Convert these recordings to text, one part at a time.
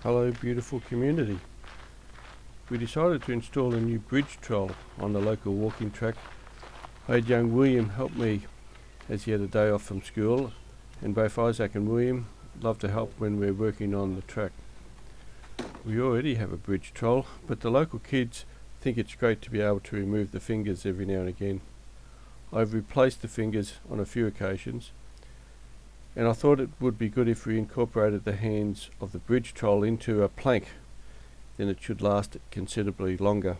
Hello beautiful community. We decided to install a new bridge troll on the local walking track. I had young William help me as he had a day off from school, and both Isaac and William love to help when we're working on the track. We already have a bridge troll, but the local kids think it's great to be able to remove the fingers every now and again. I've replaced the fingers on a few occasions, and I thought it would be good if we incorporated the hands of the bridge troll into a plank. Then it should last considerably longer.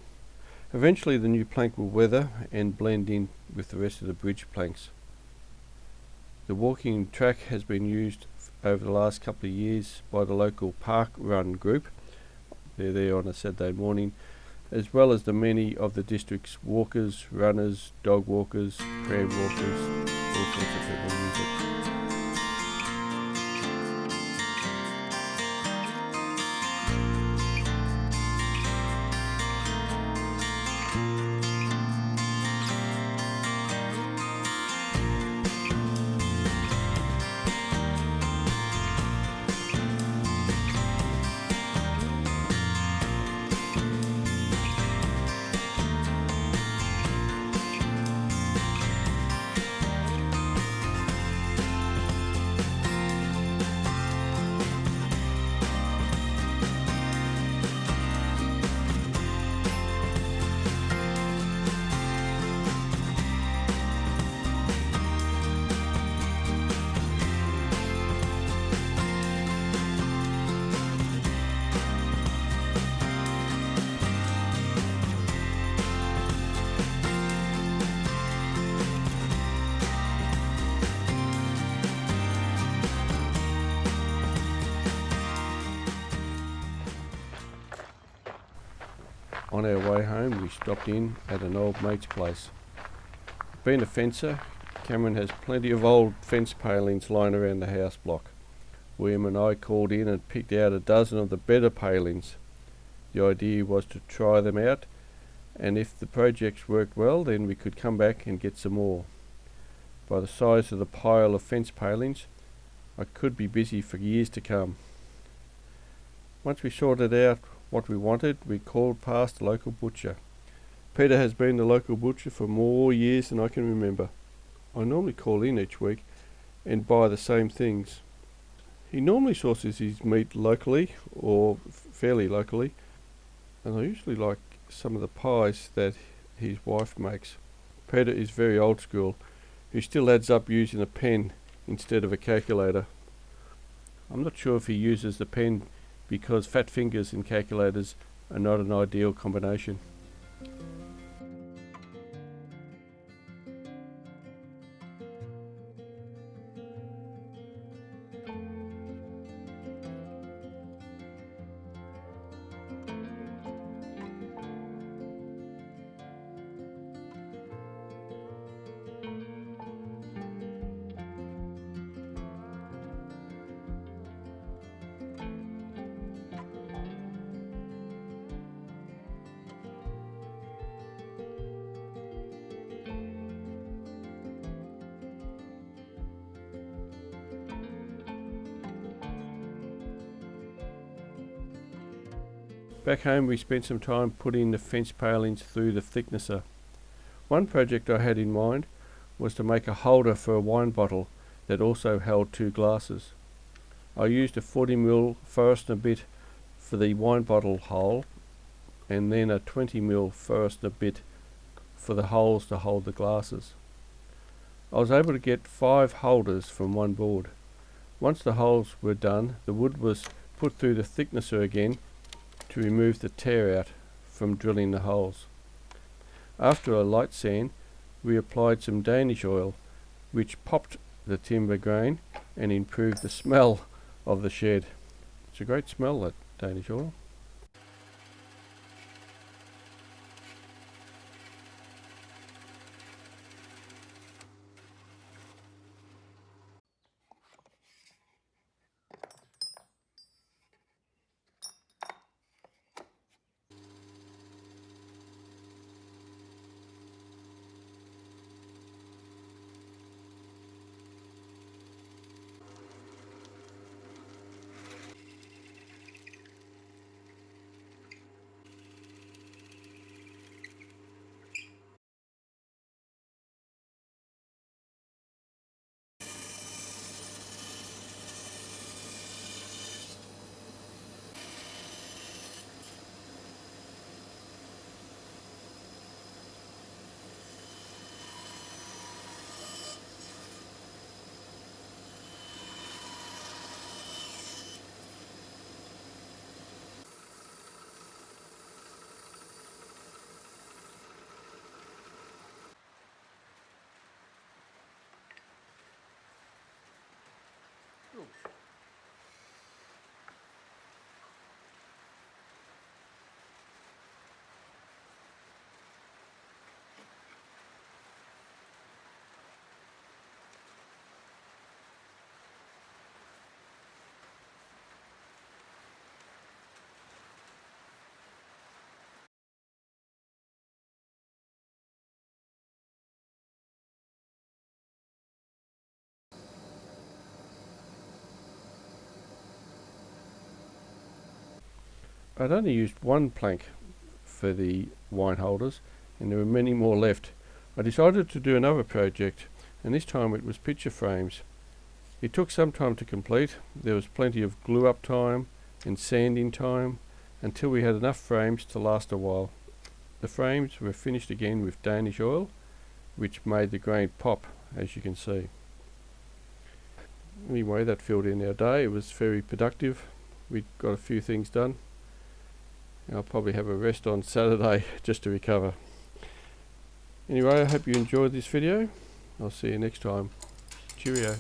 Eventually the new plank will weather and blend in with the rest of the bridge planks. The walking track has been used over the last couple of years by the local park run group. They're there on a Saturday morning, as well as the many of the district's walkers, runners, dog walkers, pram walkers, all sorts of people use it. On our way home we stopped in at an old mate's place. Being a fencer, Cameron has plenty of old fence palings lying around the house block. William and I called in and picked out a dozen of the better palings. The idea was to try them out, and if the projects worked well then we could come back and get some more. By the size of the pile of fence palings, I could be busy for years to come. Once we sorted out what we wanted, we called past the local butcher. Peter has been the local butcher for more years than I can remember. I normally call in each week and buy the same things. He normally sources his meat locally or fairly locally, and I usually like some of the pies that his wife makes. Peter is very old school. He still adds up using a pen instead of a calculator. I'm not sure if he uses the pen because fat fingers and calculators are not an ideal combination. Back home we spent some time putting the fence palings through the thicknesser. One project I had in mind was to make a holder for a wine bottle that also held two glasses. I used a 40mm Forstner bit for the wine bottle hole and then a 20mm Forstner bit for the holes to hold the glasses. I was able to get 5 holders from one board. Once the holes were done, the wood was put through the thicknesser again to remove the tear out from drilling the holes. After a light sand, we applied some Danish oil, which popped the timber grain and improved the smell of the shed. It's a great smell, that Danish oil. I'd only used one plank for the wine holders and there were many more left. I decided to do another project, and this time it was picture frames. It took some time to complete. There was plenty of glue up time and sanding time until we had enough frames to last a while. The frames were finished again with Danish oil, which made the grain pop, as you can see. Anyway, that filled in our day. It was very productive. We got a few things done. I'll probably have a rest on Saturday just to recover. Anyway, I hope you enjoyed this video. I'll see you next time. Cheerio.